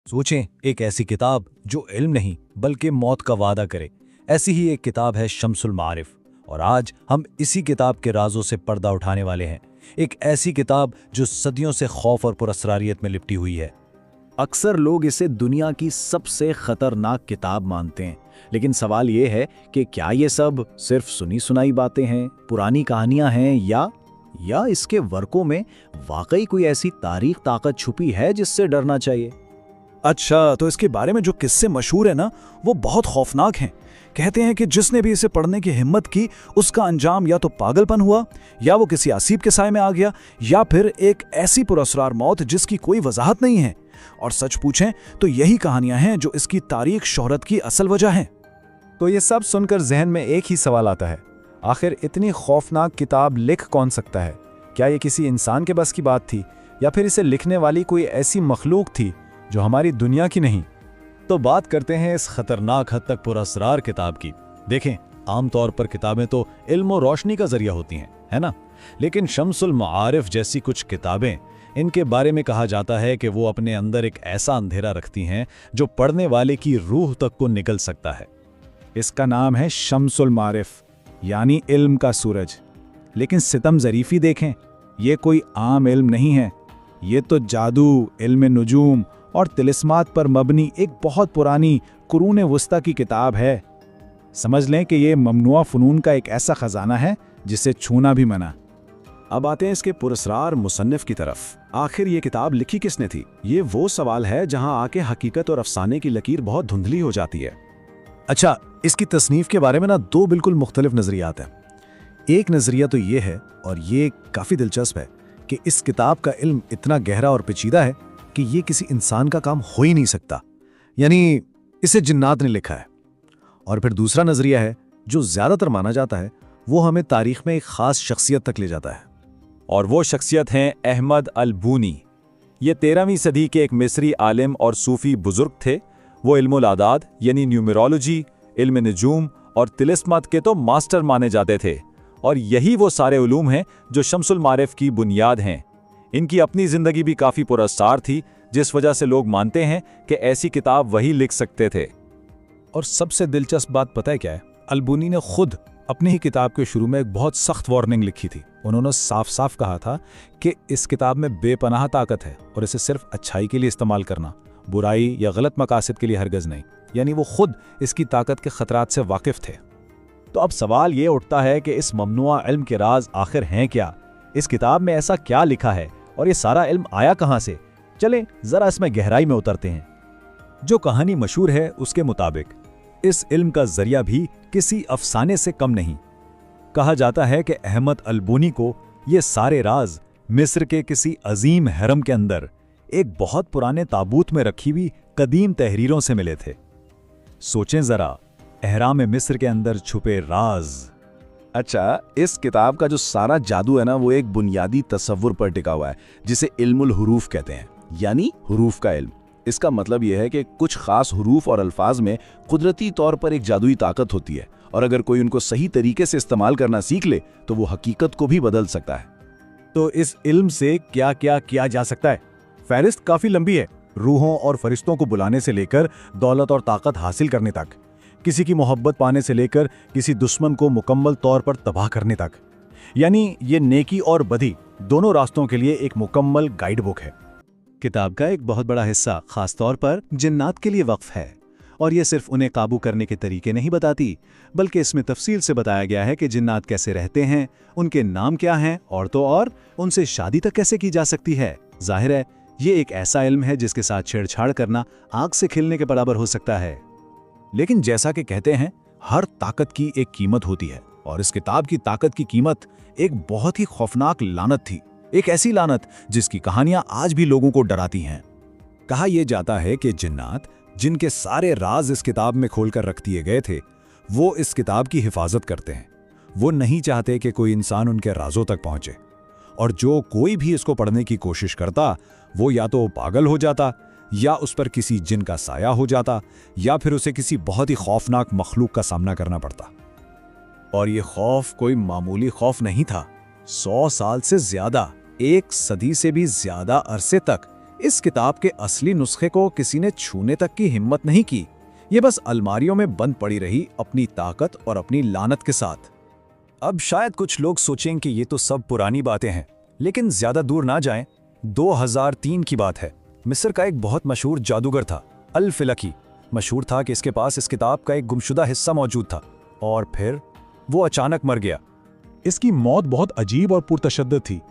सोचें, एक ऐसी किताब जो इल्म नहीं बल्कि मौत का वादा करे। ऐसी ही एक किताब है शम्सुल मारिफ, और आज हम इसी किताब के राजों से पर्दा उठाने वाले हैं। एक ऐसी किताब जो सदियों से खौफ और पुरअसरारियत में लिपटी हुई है। अक्सर लोग इसे दुनिया की सबसे खतरनाक किताब मानते हैं, लेकिन सवाल ये है कि क्या ये सब सिर्फ सुनी सुनाई बातें हैं, पुरानी कहानियां हैं, या इसके वर्कों में वाकई कोई ऐसी तारीख ताकत छुपी है जिससे डरना चाहिए। अच्छा, तो इसके बारे में जो किस्से मशहूर है ना, वो बहुत खौफनाक हैं। कहते हैं कि जिसने भी इसे पढ़ने की हिम्मत की, उसका अंजाम या तो पागलपन हुआ, या वो किसी आसिब के साए में आ गया, या फिर एक ऐसी पुरअसरार मौत जिसकी कोई वजाहत नहीं है। और सच पूछें तो यही कहानियां हैं जो इसकी तारीख शोहरत की असल वजह हैं। तो ये सब सुनकर जहन में एक ही सवाल आता है, आखिर इतनी खौफनाक किताब लिख कौन सकता है? क्या ये किसी इंसान के बस की बात थी, या फिर इसे लिखने वाली कोई ऐसी मखलूक थी जो हमारी दुनिया की नहीं? तो बात करते हैं इस खतरनाक हद तक पुरअसरार किताब की। देखें, आमतौर पर किताबें तो इल्म और रोशनी का जरिया होती हैं, है ना? लेकिन शम्सुल मारिफ जैसी कुछ किताबें, इनके बारे में कहा जाता है कि वो अपने अंदर एक ऐसा अंधेरा रखती हैं जो पढ़ने वाले की रूह तक को निकल सकता है। इसका नाम है शम्सुल मारिफ, यानी इल्म का सूरज। लेकिन सितम ज़रीफ़ी देखें, ये कोई आम इल्म नहीं है। ये तो जादू, इल्म नुजूम और तिलिस्मात पर मबनी एक बहुत पुरानी कुरून वस्ता की किताब है। समझ लें कि ये ममनुआ फ़नून का एक ऐसा ख़जाना है जिसे छूना भी मना। अब आते हैं इसके पुरस्कार मुसन्निफ की तरफ। आखिर ये किताब लिखी किसने थी? ये वो सवाल है जहां आके हकीकत और अफसाने की लकीर बहुत धुंधली हो जाती है। अच्छा, इसकी तसनीफ के बारे में ना दो बिल्कुल मुख्तलिफ नज़रियात हैं। एक नज़रिया तो ये है, और ये काफ़ी दिलचस्प है, कि इस किताब का इल्म इतना गहरा और पेचीदा है कि ये किसी इंसान का काम हो ही नहीं सकता, यानी इसे जिन्नात ने लिखा है। और फिर दूसरा नज़रिया है, जो ज़्यादातर माना जाता है, वो हमें तारीख़ में एक ख़ास शख्सियत तक ले जाता है। और वो शख्सियत हैं अहमद अल-बूनी। ये 13वीं सदी के एक मिस्री आलिम और सूफ़ी बुज़ुर्ग थे। वो इल्मुल आदाद यानी न्यूमरोलॉजी, इल्म नजूम और तिलिस्मत के तो मास्टर माने जाते थे। और यही वो सारे उलूम हैं जो शम्सुल मारिफ की बुनियाद हैं। इनकी अपनी ज़िंदगी भी काफ़ी पुरअसरार थी, जिस वजह से लोग मानते हैं कि ऐसी किताब वही लिख सकते थे। और सबसे दिलचस्प बात पता है क्या है? अल-बूनी ने खुद अपनी ही किताब के शुरू में एक बहुत सख्त वार्निंग लिखी थी। उन्होंने साफ साफ कहा था कि इस किताब में बेपनाह ताकत है, और इसे सिर्फ अच्छाई के लिए इस्तेमाल करना, बुराई या गलत मकासद के लिए हरगज़ नहीं। यानी वो खुद इसकी ताकत के खतरात से वाकिफ थे। तो अब सवाल ये उठता है कि इस ममनुआ इल्म के राज आखिर हैं क्या? इस किताब में ऐसा क्या लिखा है, और ये सारा इल्म आया कहाँ से? चलें जरा इसमें गहराई में उतरते हैं। जो कहानी मशहूर है उसके मुताबिक इस इल्म का जरिया भी किसी अफसाने से कम नहीं। कहा जाता है कि अहमद अल-बूनी को ये सारे राज मिस्र के किसी अजीम हरम के अंदर एक बहुत पुराने ताबूत में रखी हुई कदीम तहरीरों से मिले थे। सोचें जरा, अहराम मिस्र के अंदर छुपे राज। अच्छा, इस किताब का जो सारा जादू है ना, वो एक बुनियादी तसव्वुर पर टिका हुआ है, जिसे इल्मुल हुरूफ कहते हैं, यानी हुरूफ का इल्म। इसका मतलब यह है कि कुछ खास हुरूफ और अल्फाज में कुदरती तौर पर एक जादुई ताकत होती है, और अगर कोई उनको सही तरीके से इस्तेमाल करना सीख ले तो वो हकीकत को भी बदल सकता है। तो इस इल्म से क्या क्या किया जा सकता है? फहरिस्त काफ़ी लंबी है। रूहों और फरिश्तों को बुलाने से लेकर दौलत और ताकत हासिल करने तक, किसी की मोहब्बत पाने से लेकर किसी दुश्मन को मुकम्मल तौर पर तबाह करने तक। यानी ये नेकी और बदी दोनों रास्तों के लिए एक मुकम्मल गाइड बुक है। किताब का एक बहुत बड़ा हिस्सा खास तौर पर जिन्नात के लिए वक्फ है, और ये सिर्फ उन्हें काबू करने के तरीके नहीं बताती, बल्कि इसमें तफसील से बताया गया है कि जिन्नात कैसे रहते हैं, उनके नाम क्या हैं, और तो और उनसे शादी तक कैसे की जा सकती है। जाहिर है ये एक ऐसा इल्म है जिसके साथ छेड़छाड़ करना आग से खिलने के बराबर हो सकता है। लेकिन जैसा कि कहते हैं, हर ताकत की एक कीमत होती है, और इस किताब की ताकत की कीमत एक बहुत ही खौफनाक लानत थी। एक ऐसी लानत जिसकी कहानियां आज भी लोगों को डराती हैं। कहा यह जाता है कि जिन्नात, जिनके सारे राज इस किताब में खोलकर रख दिए गए थे, वो इस किताब की हिफाजत करते हैं। वो नहीं चाहते कि कोई इंसान उनके राजों तक पहुंचे, और जो कोई भी इसको पढ़ने की कोशिश करता, वो या तो पागल हो जाता, या उस पर किसी जिन का साया हो जाता, या फिर उसे किसी बहुत ही खौफनाक मखलूक का सामना करना पड़ता। और ये खौफ कोई मामूली खौफ नहीं था। 100 साल से ज्यादा, 1 सदी से भी ज्यादा अरसे तक इस किताब के असली नुस्खे को किसी ने छूने तक की हिम्मत नहीं की। ये बस अलमारियों में बंद पड़ी रही अपनी ताकत और अपनी लानत के साथ। अब शायद कुछ लोग सोचें कि ये तो सब पुरानी बातें हैं, लेकिन ज्यादा दूर ना जाएं। 2003 की बात है। मिस्र का एक बहुत मशहूर जादूगर था, अल फिलकी। मशहूर था कि इसके पास इस किताब का एक गुमशुदा हिस्सा मौजूद था, और फिर वो अचानक मर गया। इसकी मौत बहुत अजीब और पुरतशद्दुद थी।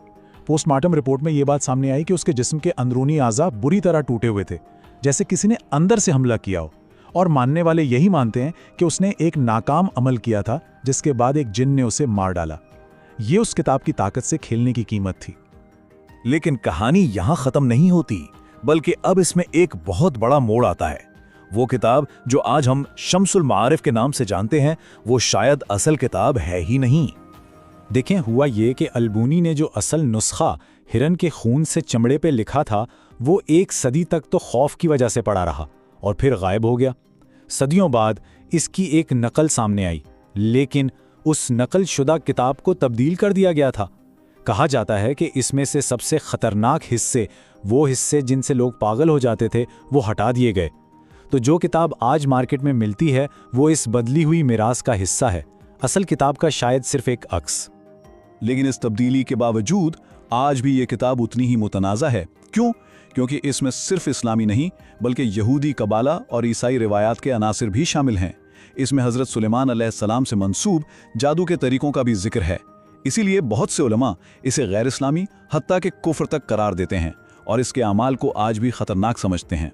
पोस्टमार्टम रिपोर्ट में यह बात सामने आई कि उसके जिस्म के अंदरूनी आज़ा बुरी तरह टूटे हुए थे, जैसे किसी ने अंदर से हमला किया हो। और मानने वाले यही मानते हैं कि उसने एक नाकाम अमल किया था, जिसके बाद एक जिन ने उसे मार डाला। ये उस किताब की ताकत से खेलने की कीमत थी। लेकिन कहानी यहां खत्म नहीं होती, बल्कि अब इसमें एक बहुत बड़ा मोड़ आता है। वो किताब जो आज हम शम्सुल मारिफ के नाम से जानते हैं, वो शायद असल किताब है ही नहीं। देखें, हुआ ये कि अलबूनी ने जो असल नुस्खा हिरन के खून से चमड़े पे लिखा था, वो 1 सदी तक तो खौफ की वजह से पड़ा रहा और फिर गायब हो गया। सदियों बाद इसकी एक नकल सामने आई, लेकिन उस नकल शुदा किताब को तब्दील कर दिया गया था। कहा जाता है कि इसमें से सबसे खतरनाक हिस्से, वो हिस्से जिनसे लोग पागल हो जाते थे, वो हटा दिए गए। तो जो किताब आज मार्केट में मिलती है, वो इस बदली हुई मिरास का हिस्सा है, असल किताब का शायद सिर्फ एक अक्स। लेकिन इस तब्दीली के बावजूद आज भी ये किताब उतनी ही मुतनाज़ा है। क्यों? क्योंकि इसमें सिर्फ इस्लामी नहीं, बल्कि यहूदी कबाला और ईसाई रिवायात के अनासिर भी शामिल हैं। इसमें हज़रत सुलेमान अलैहिस्सलाम से मंसूब जादू के तरीकों का भी जिक्र है। इसीलिए बहुत से उलमा इसे गैर इस्लामी, हत्ता के कुफ्र तक करार देते हैं और इसके अमाल को आज भी खतरनाक समझते हैं।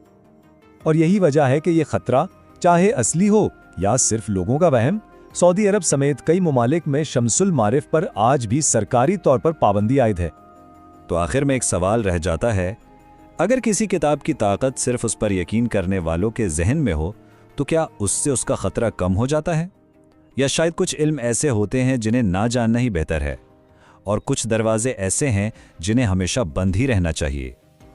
और यही वजह है कि ये खतरा, चाहे असली हो या सिर्फ लोगों का वहम, सऊदी अरब समेत कई ममालिक में शम्सुल मारिफ पर आज भी सरकारी तौर पर पाबंदी आयद है। तो आखिर में एक सवाल रह जाता है, अगर किसी किताब की ताकत सिर्फ उस पर यकीन करने वालों के जहन में हो, तो क्या उससे उसका खतरा कम हो जाता है? या शायद कुछ इल्म ऐसे होते हैं जिन्हें ना जानना ही बेहतर है, और कुछ दरवाजे ऐसे हैं जिन्हें हमेशा बंद ही रहना चाहिए।